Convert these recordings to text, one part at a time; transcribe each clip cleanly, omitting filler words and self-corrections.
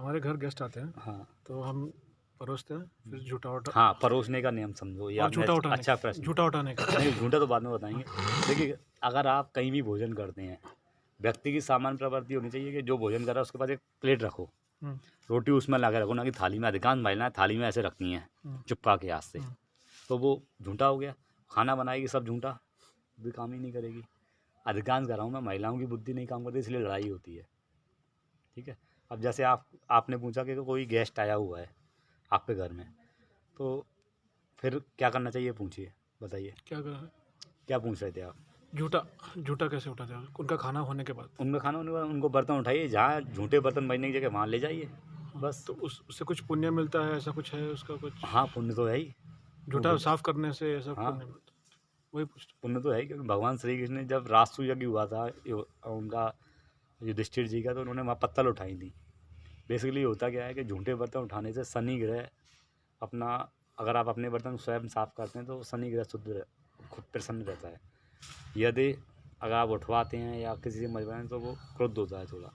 हमारे घर गेस्ट आते हैं हाँ तो हम परोसते हैं, फिर हाँ, परोसने का नियम समझो, ये और आपने अच्छा प्रश्न। झूठा उठाने का। नहीं, झूठा तो बाद में बताएंगे। देखिए, अगर आप कहीं भी भोजन करते हैं, व्यक्ति की सामान्य प्रवृत्ति होनी चाहिए कि जो भोजन कर रहा है उसके पास एक प्लेट रखो, हम्म, रोटी उसमें ला के रखो, ना कि थाली में। अधिकांश महिलाएं थाली में ऐसे रखती हैं हम्म, चुपका के हाथ से, हम्म, तो वो झूठा हो गया। खाना बनाएगी सब झूठा, भी काम ही नहीं करेगी। अधिकांश घरों में महिलाओं की बुद्धि नहीं काम करती, इसलिए लड़ाई होती है। ठीक है। अब जैसे आपने पूछा कि कोई गेस्ट आया हुआ है आपके घर में, तो फिर क्या करना चाहिए, पूछिए, बताइए क्या करें? क्या पूछ रहे थे आप। झूठा झूठा कैसे उठाते हैं उनका खाना होने के बाद? उनका खाना होने के बाद उनको बर्तन उठाइए, जहाँ झूठे बर्तन बजने की जगह वहाँ ले जाइए, बस। तो उससे कुछ पुण्य मिलता है, ऐसा कुछ है उसका कुछ? हाँ, पुण्य तो है ही। झूठा साफ करने से ऐसा हाँ, पुण्य मिलता है? वही पूछ पुण्य तो है ही, क्योंकि भगवान श्री कृष्ण ने जब राजसूय यज्ञ हुआ था उनका, युधिष्ठिर जी का, तो उन्होंने वहाँ पत्तल उठाई थी। बेसिकली होता क्या है कि झूठे बर्तन उठाने से शनि ग्रह अपना, अगर आप अपने बर्तन स्वयं साफ करते हैं तो शनि ग्रह खुद प्रसन्न रहता है। यदि अगर आप उठवाते हैं या किसी से मजबूरन, तो वो क्रुद्ध होता है थोड़ा।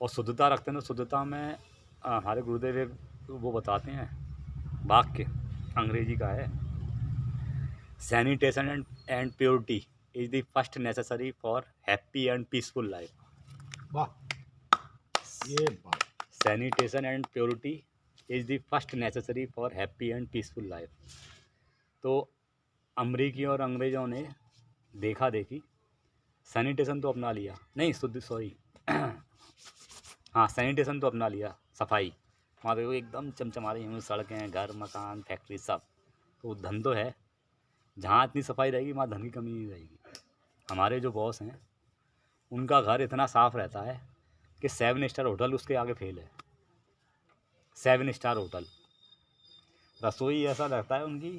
और शुद्धता रखते हैं, तो शुद्धता में हमारे गुरुदेव एक वो बताते हैं वाक्य, अंग्रेजी का है, sanitation and purity is the first necessary for happy and peaceful life. वाह, ये बात। Sanitation and purity is the first necessary for happy and peaceful life. तो अमरीकी और अंग्रेज़ों ने देखा देखी सैनिटेशन तो अपना लिया, नहीं शुद्ध, सॉरी, हाँ, सैनिटेशन तो अपना लिया, सफाई। वहाँ देखो एकदम चमचमा रही हैं सड़कें, घर, मकान, फैक्ट्री, सब। तो धन तो है, जहाँ इतनी सफाई रहेगी वहाँ धन की कमी नहीं रहेगी। हमारे जो बॉस हैं, उनका घर इतना साफ रहता है कि 7 स्टार होटल उसके आगे फेल है। 7 स्टार होटल। रसोई ऐसा लगता है उनकी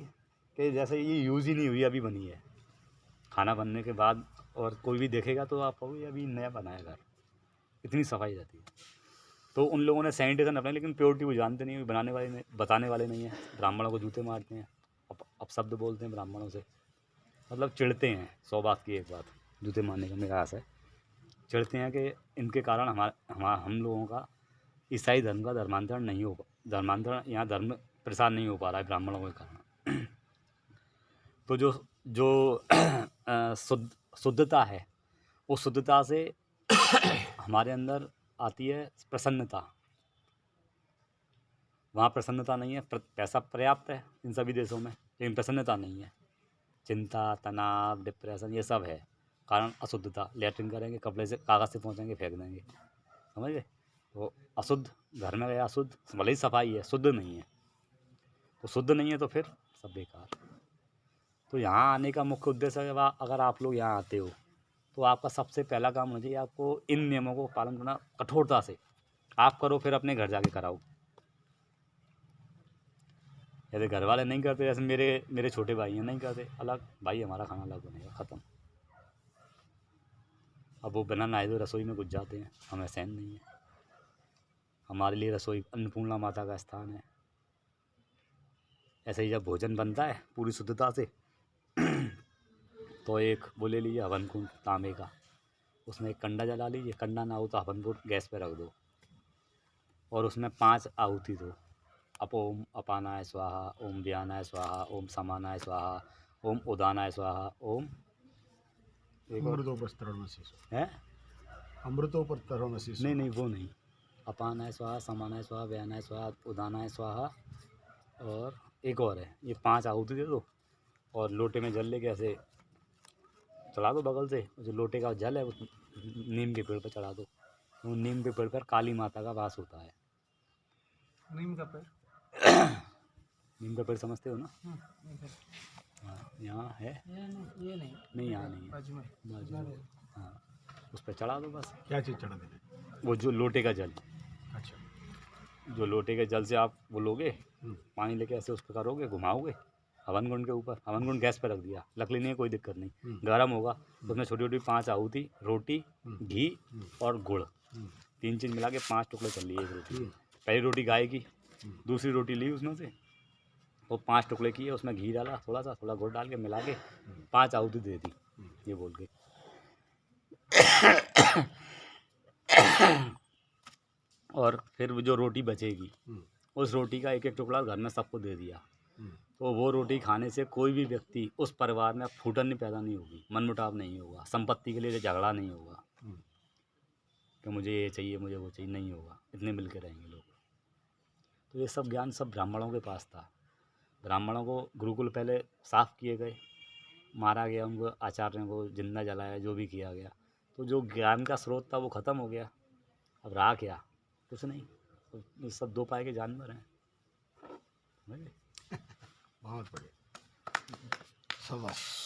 कि जैसे ये यूज़ ही नहीं हुई, अभी बनी है। खाना बनने के बाद और कोई भी देखेगा तो आप कहोगे अभी नया बनाया घर, इतनी सफाई रहती है। तो उन लोगों ने सैनिटेशन अपनाया, लेकिन प्योरिटी वो जानते नहीं, बनाने वाले नहीं, बताने वाले नहीं हैं। ब्राह्मणों को जूते मारते हैं, अब शब्द बोलते हैं ब्राह्मणों से, मतलब चिढ़ते हैं। 100 बात की एक बात, जूते मारने का मेरा आशा है। चिढ़ते हैं कि इनके कारण हम लोगों का ईसाई धर्म का धर्मांतरण यहाँ धर्म प्रसार नहीं हो पा रहा है ब्राह्मणों के कारण। तो जो जो शुद्धता है, उस शुद्धता से हमारे अंदर आती है प्रसन्नता। वहाँ प्रसन्नता नहीं है, पैसा पर्याप्त है इन सभी देशों में, लेकिन प्रसन्नता नहीं है। चिंता, तनाव, डिप्रेशन, ये सब है कारण अशुद्धता। लैट्रिन करेंगे, कपड़े से कागज़ से पहुँचेंगे, फेंक देंगे, समझ गए। तो अशुद्ध, घर में गया अशुद्ध, भले ही सफाई है, शुद्ध नहीं है। तो शुद्ध नहीं है तो फिर सब बेकार। तो यहाँ आने का मुख्य उद्देश्य है, अगर आप लोग यहाँ आते हो तो आपका सबसे पहला काम होना चाहिए आपको इन नियमों को पालन करना कठोरता से। आप करो, फिर अपने घर जाके कराओ। यदि घर वाले नहीं करते, जैसे मेरे छोटे भाई हैं, नहीं करते, अलग भाई, हमारा खाना अलग बनेगा, ख़त्म। अब वो बिना नहाए धोए रसोई में घुस जाते हैं, हमें सहन नहीं है। हमारे लिए रसोई अन्नपूर्णा माता का स्थान है। ऐसे ही जब भोजन बनता है पूरी शुद्धता से, तो एक वो ले लीजिए हवन कुंड तांबे का, उसमें एक कंडा जला लीजिए। कंडा ना हो तो हवन कुंड गैस पे रख दो और उसमें 5 आहुति दो। ओम अपानाय स्वाहा, ओम व्यानाय स्वाहा, ओम समानाय स्वाहा, ओम उदानाय स्वाहा, ओम एक और अमृतोपस्तरणमसि। है, अमृतोपस्तरणमसि। नहीं नहीं, वो नहीं। अपानाय स्वाहा, समानाय स्वाहा, व्यानाय स्वाहा, उदानाय स्वाहा, और एक और है। ये 5 आहुति दे दो और लोटे में जल लेके ऐसे चढ़ा दो बगल से। जो लोटे का जल है उस नीम के पेड़ पर चढ़ा दो। वो नीम के पेड़ पर काली माता का वास होता है। नीम का पेड़? नीम का पेड़ समझते हो ना? हाँ, यहाँ है, ये नहीं यहाँ नहीं है, बाजू में। हाँ, उस पर चढ़ा दो बस। क्या चीज़ चढ़ा देना? वो जो लोटे का जल, अच्छा। जो लोटे के जल से आप वो लोगे, पानी लेके ऐसे उस पर करोगे, घुमाओगे हवन कुंड के ऊपर। हवन कुंड गैस पर रख दिया, लकड़ी नहीं है, कोई दिक्कत नहीं, गर्म होगा। उसमें छोटी छोटी 5 आहुति, रोटी, घी और गुड़, 3 चीज़ मिला के 5 टुकड़े कर लिए एक रोटी। पहली रोटी गाय की, दूसरी रोटी ली उसमें से, वो 5 टुकड़े किए, उसमें घी डाला, थोड़ा गुड़ डाल के मिला के 5 आहुति दे दी, ये बोल के। और फिर वो जो रोटी बचेगी हम्म, उस रोटी का एक एक टुकड़ा घर में सबको दे दिया, हम्म, तो वो रोटी खाने से कोई भी व्यक्ति उस परिवार में फूटन नहीं पैदा नहीं होगी, मनमुटाव नहीं होगा, संपत्ति के लिए झगड़ा नहीं होगा हम्म, कि मुझे ये चाहिए मुझे वो चाहिए, नहीं होगा, इतने मिल के रहेंगे लोग। तो ये सब ज्ञान सब ब्राह्मणों के पास था। ब्राह्मणों को गुरुकुल पहले साफ किए गए, मारा गया, उनको आचार्यों को जिंदा जलाया, जो भी किया गया, तो जो ज्ञान का स्रोत था वो ख़त्म हो गया। अब रहा क्या? कुछ नहीं, तो सब दो पाए के जानवर हैं, समझ गए? बहुत बढ़िया, शाबाश।